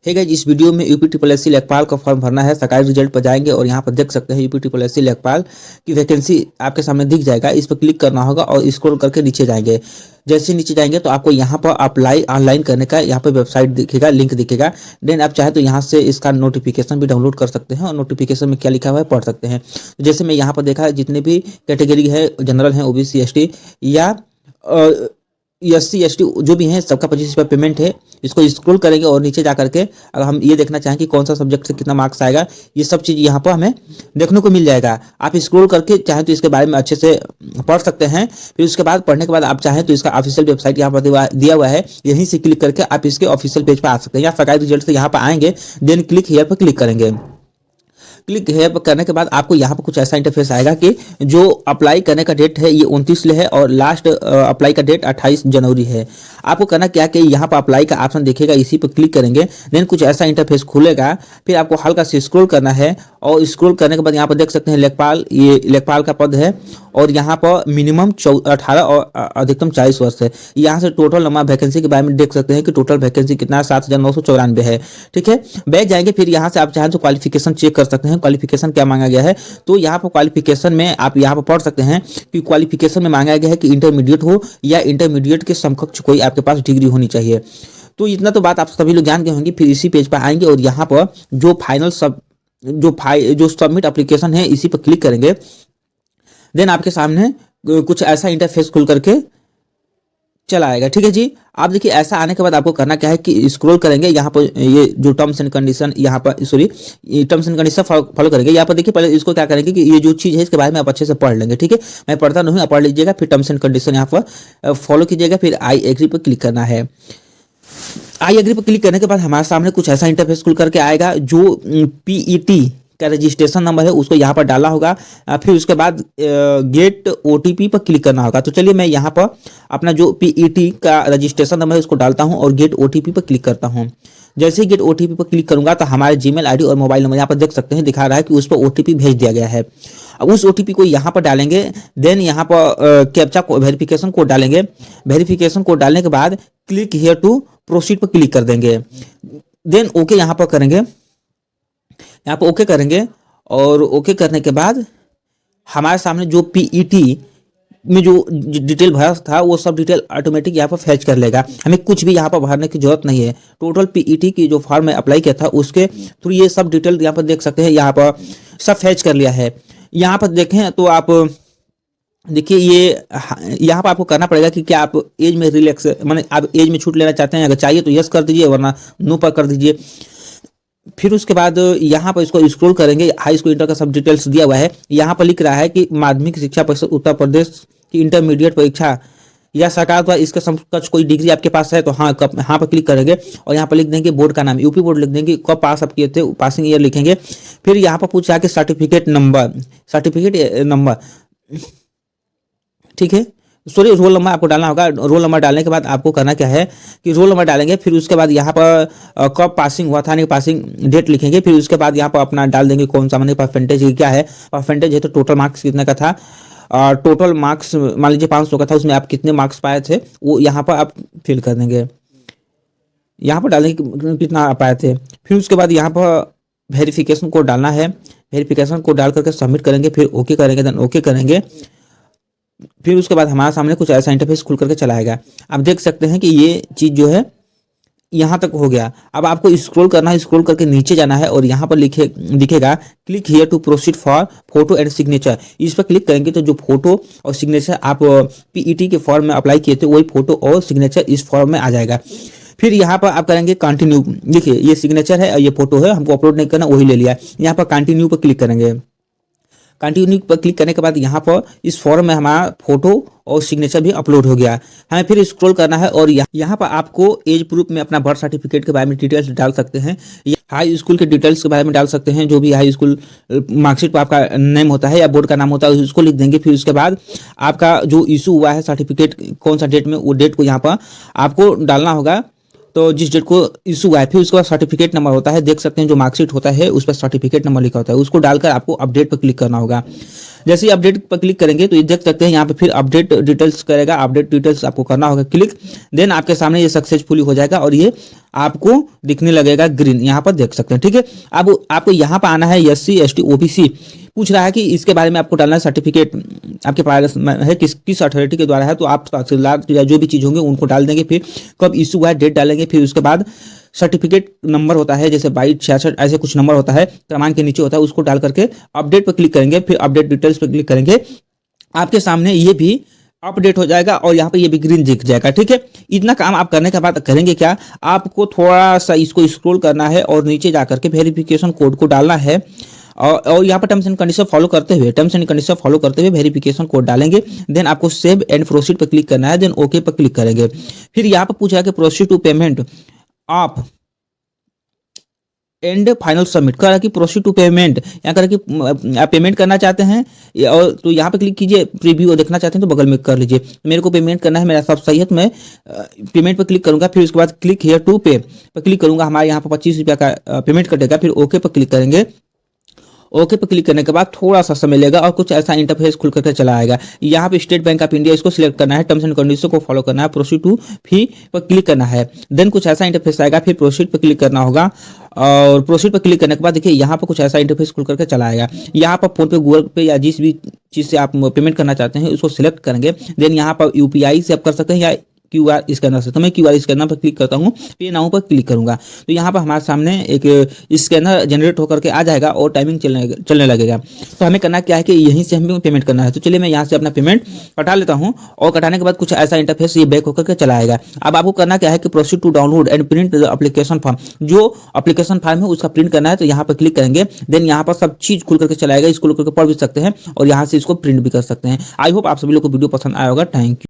है गाइस, इस वीडियो में यूपी ट्रिपल एससी लेखपाल का फॉर्म भरना है। सरकारी रिजल्ट पर जाएंगे और यहाँ पर देख सकते हैं यूपी ट्रिपल एससी लेखपाल की वैकेंसी आपके सामने दिख जाएगा। इस पर क्लिक करना होगा और स्क्रॉल करके नीचे जाएंगे। जैसे नीचे जाएंगे तो आपको यहाँ पर अप्लाई ऑनलाइन करने का यहाँ पर वेबसाइट दिखेगा, लिंक दिखेगा। देन आप चाहे तो यहाँ से इसका नोटिफिकेशन भी डाउनलोड कर सकते हैं और नोटिफिकेशन में क्या लिखा हुआ है पढ़ सकते हैं। जैसे मैं यहाँ पर देखा, जितने भी कैटेगरी है, जनरल है, ओबीसी, एसटी या एससी एसटी जो भी हैं, सबका 25 रुपये पेमेंट है। इसको स्क्रॉल करेंगे और नीचे जा करके अगर हम ये देखना चाहें कि कौन सा सब्जेक्ट से कितना मार्क्स आएगा, ये सब चीज़ यहाँ पर हमें देखने को मिल जाएगा। आप स्क्रॉल करके चाहें तो इसके बारे में अच्छे से पढ़ सकते हैं। फिर उसके बाद पढ़ने के बाद आप चाहें तो इसका ऑफिशियल वेबसाइट यहाँ पर दिया हुआ है, यहीं से क्लिक करके आप इसके ऑफिशियल पेज पर आ सकते हैं। या सरकारी रिजल्ट से यहाँ पर आएंगे, देन क्लिक हियर पर क्लिक करेंगे। क्लिक हेयर पर करने के बाद आपको यहाँ पर कुछ ऐसा इंटरफेस आएगा कि जो अप्लाई करने का डेट है ये 29 है और लास्ट अप्लाई का डेट 28 जनवरी है। आपको करना क्या कि यहाँ पर अप्लाई का ऑप्शन दिखेगा, इसी पर क्लिक करेंगे। देन कुछ ऐसा इंटरफेस खुलेगा। फिर आपको हल्का से स्क्रॉल करना है और स्क्रॉल करने के बाद यहाँ पर देख सकते हैं लेखपाल, ये लेखपाल का पद है और यहाँ पर मिनिमम 18 और अधिकतम 40 वर्ष है। यहाँ से टोटल नंबर वैकेंसी के बारे में देख सकते हैं कि टोटल वैकेंसी कितना है, 7,994 है। ठीक है, बैठ जाएंगे। फिर यहाँ से आप चाहें तो क्वालिफिकेशन चेक कर सकते हैं, क्वालिफिकेशन क्या मांगा गया है। तो यहाँ पर क्वालिफिकेशन में आप यहाँ पर पढ़ सकते हैं कि क्वालिफिकेशन में मांगा गया है कि इंटरमीडिएट हो या इंटरमीडिएट के समकक्ष कोई आपके पास डिग्री होनी चाहिए। तो इतना तो बात आप सभी लोग जान गए होंगे। फिर इसी पेज पर आएंगे और यहाँ पर जो फाइनल जो सबमिट एप्लीकेशन है, इसी पर क्लिक करेंगे। देन आपके सामने कुछ ऐसा इंटरफेस खुल करके चला आएगा। ठीक है जी, आप देखिए ऐसा आने के बाद आपको करना क्या है कि स्क्रॉल करेंगे। यहाँ पर ये जो टर्म्स एंड कंडीशन, यहाँ पर टर्म्स एंड कंडीशन फॉलो करेंगे। यहाँ पर देखिए पहले इसको क्या करेंगे कि ये जो चीज़ है इसके बारे में आप अच्छे से पढ़ लेंगे। ठीक है, मैं पढ़ता नहीं, आप पढ़ लीजिएगा। फिर टर्म्स एंड कंडीशन यहाँ पर फॉलो कीजिएगा। फिर आई एग्री पर क्लिक करना है। आई एग्री पर क्लिक करने के बाद हमारे सामने कुछ ऐसा इंटरफेस खुल करके आएगा। जो पीईटी का रजिस्ट्रेशन नंबर है उसको यहाँ पर डाला होगा। फिर उसके बाद गेट ओटीपी पर क्लिक करना होगा। तो चलिए मैं यहाँ पर अपना जो पीईटी का रजिस्ट्रेशन नंबर है उसको डालता हूँ और गेट ओटीपी पर क्लिक करता हूँ। जैसे ही गेट ओटीपी पर क्लिक करूंगा तो हमारे जीमेल आईडी और मोबाइल नंबर यहाँ पर देख सकते हैं, दिखा रहा है कि उस पर ओटीपी भेज दिया गया है। अब उस ओटीपी को यहाँ पर डालेंगे। देन यहाँ पर कैप्चा वेरिफिकेशन कोड डालेंगे। वेरिफिकेशन कोड डालने के बाद क्लिक हियर टू प्रोसीड पर क्लिक कर देंगे। देन ओके यहाँ पर करेंगे। यहाँ पर ओके करेंगे और ओके करने के बाद हमारे सामने जो पीईटी में जो डिटेल भरा था वो सब डिटेल ऑटोमेटिक यहाँ पर फैच कर लेगा। हमें कुछ भी यहाँ पर भरने की जरूरत नहीं है। टोटल पीईटी की जो फॉर्म में अप्लाई किया था उसके थ्रू ये सब डिटेल यहाँ पर देख सकते हैं, यहाँ पर सब फैच कर लिया है। यहाँ पर देखें तो आप देखिए ये यहाँ पर आपको करना पड़ेगा कि क्या आप एज में रिलैक्स, माने आप एज में छूट लेना चाहते हैं। अगर चाहिए तो यस कर दीजिए, वरना नो पर कर दीजिए। फिर उसके बाद यहाँ पर इसको स्क्रॉल करेंगे। हाई स्कूल इंटर का सब डिटेल्स दिया हुआ है। यहाँ पर लिख रहा है कि माध्यमिक शिक्षा परिषद उत्तर प्रदेश की इंटरमीडिएट परीक्षा या सरकार द्वारा इसके समकक्ष कोई डिग्री आपके पास है तो हाँ पर क्लिक करेंगे और यहाँ पर लिख देंगे बोर्ड का नाम, यूपी बोर्ड लिख देंगे, कब पास आप किए थे, पासिंग ईयर लिखेंगे। फिर यहाँ पर पूछा कि सर्टिफिकेट नंबर, ठीक है, सॉरी रोल नंबर आपको डालना होगा। रोल नंबर डालने के बाद आपको करना क्या है कि रोल नंबर डालेंगे। फिर उसके बाद यहाँ पर कब पासिंग हुआ था, नहीं पासिंग डेट लिखेंगे। फिर उसके बाद यहाँ पर अपना डाल देंगे कौन सा, माने परसेंटेज क्या है। परसेंटेज है तो टोटल मार्क्स कितने का था, टोटल मार्क्स मान लीजिए 500 का था, उसमें आप कितने मार्क्स पाए थे वो यहाँ पर आप फिल कर देंगे। यहाँ पर डालेंगे कितना पाए थे। फिर उसके बाद यहाँ पर वेरिफिकेशन कोड डालना है। वेरिफिकेशन कोड डाल करके सबमिट करेंगे। फिर ओके करेंगे, देन ओके करेंगे। फिर उसके बाद हमारे सामने कुछ ऐसा इंटरफेस खुल करके चला आएगा। आप देख सकते हैं कि ये चीज़ जो है यहाँ तक हो गया। अब आपको स्क्रॉल करना है, स्क्रॉल करके नीचे जाना है और यहाँ पर दिखेगा click here to proceed for photo and signature. इस पर क्लिक करेंगे तो जो फोटो और सिग्नेचर आप पीईटी के फॉर्म में अप्लाई किए थे वही फोटो और सिग्नेचर इस फॉर्म में आ जाएगा। फिर यहाँ पर आप करेंगे कंटिन्यू। देखिए ये सिग्नेचर है और ये फोटो है, हमको अपलोड नहीं करना, वही ले लिया। यहाँ पर कंटिन्यू पर क्लिक करेंगे। कंटिन्यू पर क्लिक करने के बाद यहाँ पर इस फॉर्म में हमारा फोटो और सिग्नेचर भी अपलोड हो गया। हमें फिर स्क्रॉल करना है और यहाँ पर आपको एज प्रूफ में अपना बर्थ सर्टिफिकेट के बारे में डिटेल्स डाल सकते हैं, हाई स्कूल के डिटेल्स के बारे में डाल सकते हैं। जो भी हाई स्कूल मार्कशीट पर आपका नेम होता है या बोर्ड का नाम होता है उसको लिख देंगे। फिर उसके बाद आपका जो इशू हुआ है सर्टिफिकेट कौन सा डेट में, वो डेट को यहाँ पर आपको डालना होगा। तो जिस डेट को इशू हुआ है, फिर उसके बाद सर्टिफिकेट नंबर होता है, देख सकते हैं जो मार्कशीट होता है उस पर सर्टिफिकेट नंबर लिखा होता है, उसको डालकर आपको अपडेट पर क्लिक करना होगा। जैसे ही अपडेट पर क्लिक करेंगे तो ये देख सकते हैं यहाँ पे फिर अपडेट डिटेल्स करेगा, अपडेट डिटेल्स आपको करना होगा क्लिक, देन आपके सामने ये सक्सेसफुली हो जाएगा और ये आपको दिखने लगेगा ग्रीन, यहाँ पर देख सकते हैं। ठीक है, अब आपको यहाँ पर आना है SC ST OBC, पूछ रहा है कि इसके बारे में आपको डालना है सर्टिफिकेट आपके पास है किस अथॉरिटी के द्वारा है, तो आप तहसीलदार या जो भी चीज़ होंगे उनको डाल देंगे, फिर कब इशू हुआ है डेट डालेंगे, फिर उसके बाद सर्टिफिकेट नंबर होता है जैसे 2266 ऐसे कुछ नंबर होता है क्रमांक के नीचे होता है, उसको डाल करके अपडेट पर क्लिक करेंगे, फिर अपडेट डिटेल्स पर क्लिक करेंगे, आपके सामने ये भी अपडेट हो जाएगा और यहाँ पे ये भी ग्रीन दिख जाएगा। ठीक है, इतना काम आप करने के बाद करेंगे क्या, आपको थोड़ा सा इसको स्क्रॉल करना है और नीचे जाकर के वेरिफिकेशन कोड को डालना है और यहाँ पर टर्म्स एंड कंडीशन फॉलो करते हुए वेरिफिकेशन कोड डालेंगे, देन आपको सेव एंड प्रोसीड पर क्लिक करना है, देन ओके पर क्लिक करेंगे। फिर यहाँ पर पूछा कि प्रोसीड टू पेमेंट आप एंड फाइनल सबमिट करा कि प्रोसीड टू पेमेंट, यहाँ करा कि आप पेमेंट करना चाहते हैं और तो यहाँ पे क्लिक कीजिए, प्रीव्यू देखना चाहते हैं तो बगल में कर लीजिए। मेरे को पेमेंट करना है, मेरा सब सही है तो मैं पेमेंट पर क्लिक करूंगा, फिर उसके बाद क्लिक हियर टू पे पर क्लिक करूंगा, हमारे यहाँ पर 25 रुपया का पेमेंट कटेगा, फिर ओके पर क्लिक करेंगे। ओके पर क्लिक करने के बाद थोड़ा सा समय लेगा और कुछ ऐसा इंटरफेस खुल करके चला आएगा। यहाँ पे स्टेट बैंक ऑफ इंडिया इसको सिलेक्ट करना है, टर्म्स एंड कंडीशन को फॉलो करना है, प्रोसीड टू फी पर क्लिक करना है, देन कुछ ऐसा इंटरफेस आएगा, फिर प्रोसीड पर क्लिक करना होगा और प्रोसीड पर क्लिक करने के बाद देखिए यहाँ पर कुछ ऐसा इंटरफेस खुल करके चला आएगा। यहाँ पर फोन पे, गूगल पे या जिस भी चीज़ से आप पेमेंट करना चाहते हैं उसको सिलेक्ट करेंगे, देन यहाँ पर UPI से आप कर सकते हैं या QR स्कैनर से, तो मैं QR स्कैनर पर क्लिक करता हूँ, पे नाउ पर क्लिक करूंगा तो यहाँ पर हमारे सामने एक स्कैनर जनरेट होकर के आ जाएगा और टाइमिंग चलने लगेगा। तो हमें करना क्या है कि यहीं से हमें पेमेंट करना है, तो चलिए मैं यहाँ से अपना पेमेंट कटा लेता हूँ और कटाने के बाद कुछ ऐसा इंटरफेस ये बैक होकर के चला आएगा। अब आपको करना क्या है कि proceed to download and print the application form, जो एप्लीकेशन फॉर्म है उसका प्रिंट करना है, तो यहाँ पर क्लिक करेंगे, देन यहाँ पर सब चीज खुल करके चलाएगा, इसको खुल करके पढ़ भी सकते हैं और यहाँ से इसको प्रिंट भी कर सकते हैं। आई होप आप सभी लोग को वीडियो पसंद आया होगा। Thank you.